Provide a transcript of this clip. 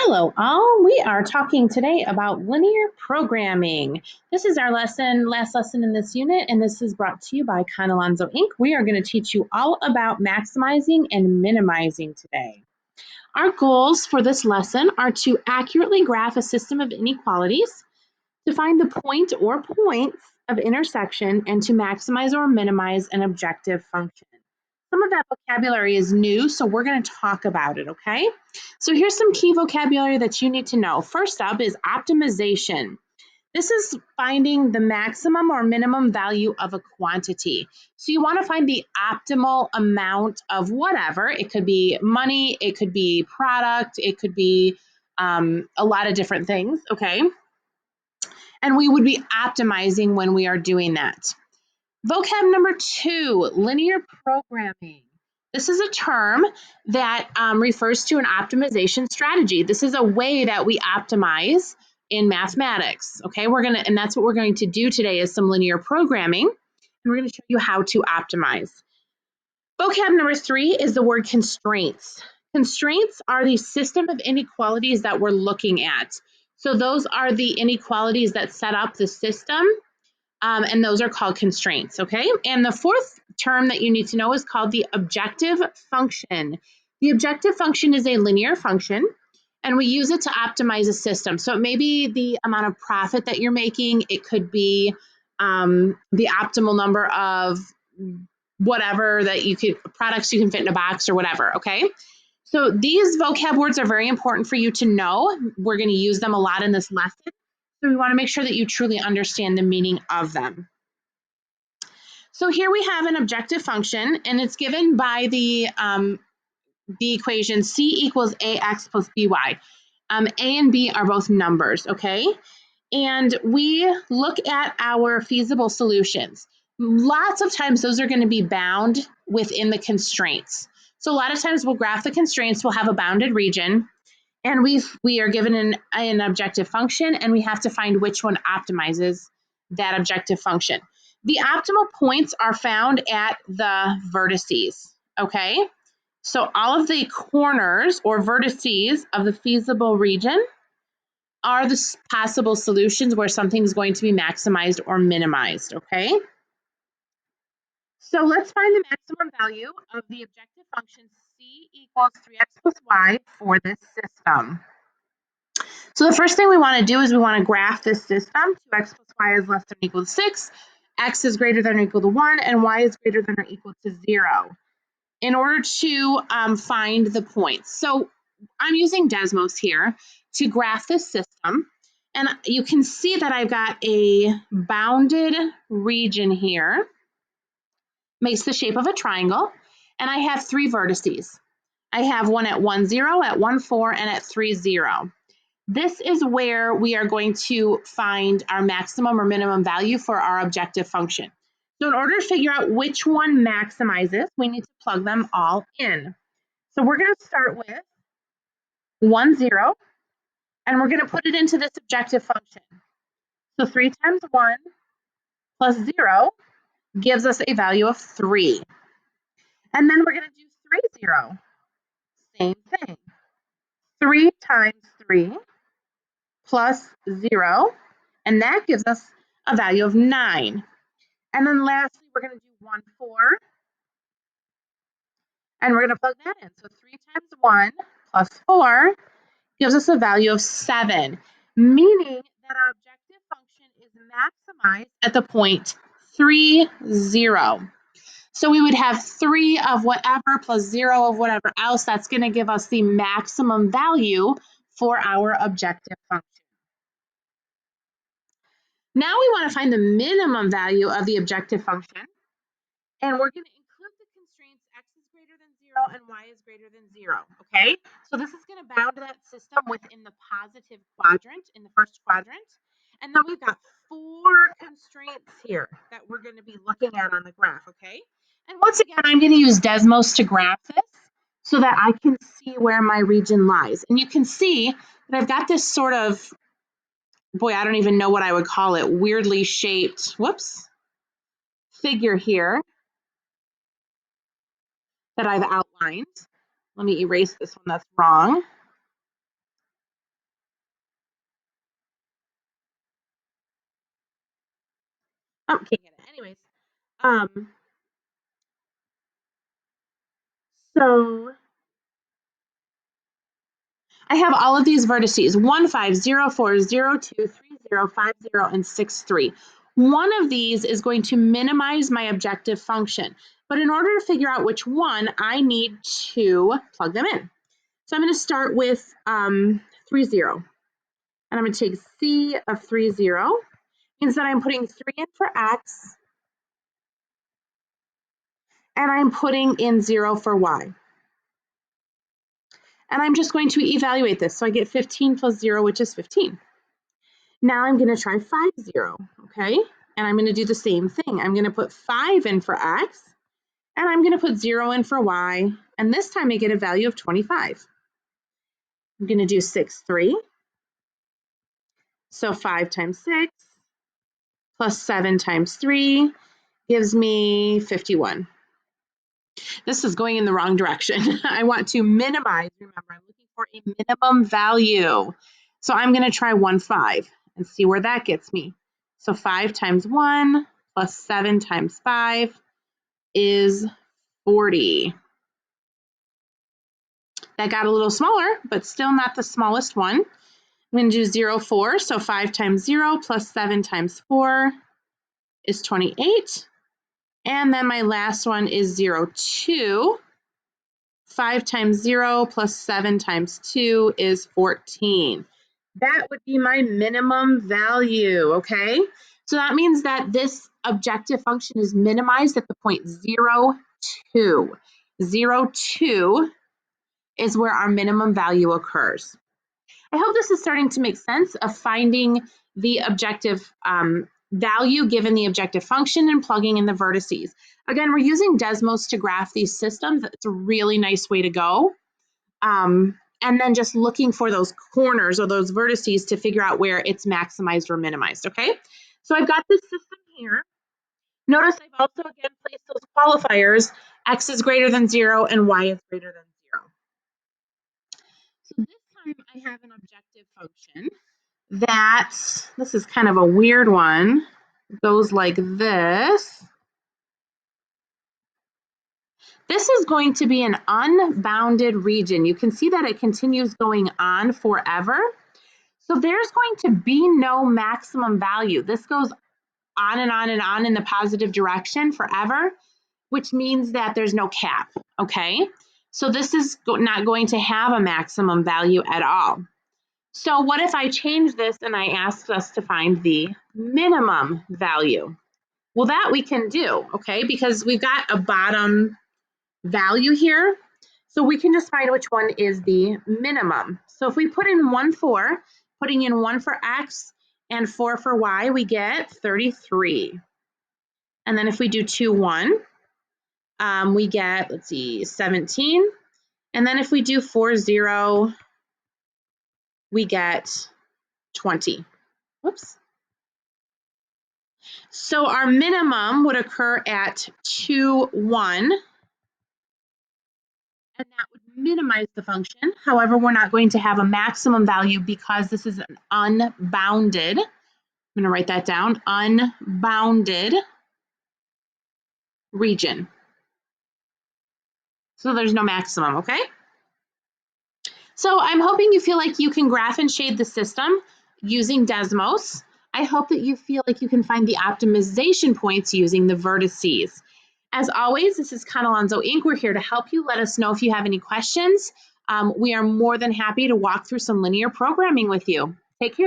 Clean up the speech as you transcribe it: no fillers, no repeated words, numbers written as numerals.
Hello all, we are talking today about linear programming. This is our last lesson in this unit, and this is brought to you by Khan Alonso Inc. We are going to teach you all about maximizing and minimizing today. Our goals for this lesson are to accurately graph a system of inequalities, to find the point or points of intersection, and to maximize or minimize an objective function. Some of that vocabulary is new, so we're going to talk about it, okay? So here's some key vocabulary that you need to know. First up is optimization. This is finding the maximum or minimum value of a quantity. So you want to find the optimal amount of whatever. It could be money, it could be product, it could be a lot of different things, okay? And we would be optimizing when we are doing that. Vocab number 2, linear programming. This is a term that refers to an optimization strategy. This is a way that we optimize in mathematics. Okay, and that's what we're going to do today is some linear programming. And we're going to show you how to optimize. Vocab number 3 is the word constraints. Constraints are the system of inequalities that we're looking at. So those are the inequalities that set up the system. And those are called constraints, okay? And the fourth term that you need to know is called the objective function. The objective function is a linear function, and we use it to optimize a system. So it may be the amount of profit that you're making. It could be the optimal number of whatever that products you can fit in a box or whatever, okay? So these vocab words are very important for you to know. We're going to use them a lot in this lesson. So we want to make sure that you truly understand the meaning of them. So here we have an objective function, and it's given by the equation c equals ax plus by. A and b are both numbers, okay? And we look at our feasible solutions. Lots of times those are going to be bound within the constraints. So a lot of times we'll graph the constraints, we'll have a bounded region, and we are given an objective function, and we have to find which one optimizes that objective function. The optimal points are found at the vertices, okay? So all of the corners or vertices of the feasible region are the possible solutions where something's going to be maximized or minimized, okay? So let's find the maximum value of the objective function c equals 3x plus y for this system. So the first thing we want to do is we want to graph this system. 2x plus y is less than or equal to 6, x is greater than or equal to 1, and y is greater than or equal to 0 in order to find the points. So I'm using Desmos here to graph this system. And you can see that I've got a bounded region here, makes the shape of a triangle, and I have 3 vertices. I have one at 1, 0, at 1, 4, and at 3, 0. This is where we are going to find our maximum or minimum value for our objective function. So in order to figure out which one maximizes, we need to plug them all in. So we're going to start with 1, 0, and we're going to put it into this objective function. So 3 times 1 plus 0 gives us a value of 3. And then we're going to do 3, 0. Same thing. 3 times 3 plus 0, and that gives us a value of 9. And then lastly, we're going to do 1, 4, and we're going to plug that in. So 3 times 1 plus 4 gives us a value of 7, meaning that our objective function is maximized at the point 3, 0. So we would have 3 of whatever plus 0 of whatever else. That's going to give us the maximum value for our objective function. Now we want to find the minimum value of the objective function, and we're going to include the constraints x is greater than 0 and y is greater than 0, okay? So this is going to bound that system within the positive quadrant, in the first quadrant. And then we've got 4 constraints here that we're going to be looking at on the graph, okay? And once again, I'm going to use Desmos to graph this so that I can see where my region lies. And you can see that I've got this sort of, boy, I don't even know what I would call it, weirdly shaped, figure here that I've outlined. Let me erase this one, that's wrong. Oh, can't get it. Anyways, so I have all of these vertices, 1, 5, 0, 4, 0, 2, 3, 0, 5, 0, and 6, 3. One of these is going to minimize my objective function. But in order to figure out which one, I need to plug them in. So I'm going to start with 3, 0. And I'm going to take C of 3, 0. Means that I'm putting 3 in for X. And I'm putting in 0 for Y. And I'm just going to evaluate this. So I get 15 plus 0, which is 15. Now I'm going to try 5, 0, okay? And I'm going to do the same thing. I'm going to put 5 in for X, and I'm going to put 0 in for Y, and this time I get a value of 25. I'm going to do 6, 3. So 5 times 6 plus 7 times 3 gives me 51. This is going in the wrong direction. I want to minimize. Remember, I'm looking for a minimum value. So I'm going to try 1, 5 and see where that gets me. So 5 times 1 plus 7 times 5 is 40. That got a little smaller, but still not the smallest one. I'm going to do 0, 4. So 5 times 0 plus 7 times 4 is 28. And then my last one is 0, 2. 5 times 0 plus 7 times 2 is 14. That would be my minimum value, okay? So that means that this objective function is minimized at the point 0, 2. 0, 2 is where our minimum value occurs. I hope this is starting to make sense of finding the objective value given the objective function and plugging in the vertices. Again, we're using Desmos to graph these systems. It's a really nice way to go. And then just looking for those corners or those vertices to figure out where it's maximized or minimized, okay? So I've got this system here. Notice I've also, again, placed those qualifiers. X is greater than 0 and Y is greater than 0. So this time I have an objective function that, this is kind of a weird one, goes like this. This is going to be an unbounded region. You can see that it continues going on forever. So there's going to be no maximum value. This goes on and on and on in the positive direction forever, which means that there's no cap, okay? So this is not going to have a maximum value at all. So what if I change this and I ask us to find the minimum value? Well, that we can do, okay? Because we've got a bottom value here. So we can just find which one is the minimum. So if we put in 1, 4, putting in 1 for X and 4 for Y, we get 33. And then if we do 2, 1, we get, let's see, 17. And then if we do 4, 0, we get 20. Whoops. So our minimum would occur at 2, 1. And that would minimize the function. However, we're not going to have a maximum value because this is an unbounded, I'm going to write that down, unbounded region. So there's no maximum, okay? So I'm hoping you feel like you can graph and shade the system using Desmos. I hope that you feel like you can find the optimization points using the vertices. As always, this is Conalonzo Inc. We're here to help you. Let us know if you have any questions. We are more than happy to walk through some linear programming with you. Take care.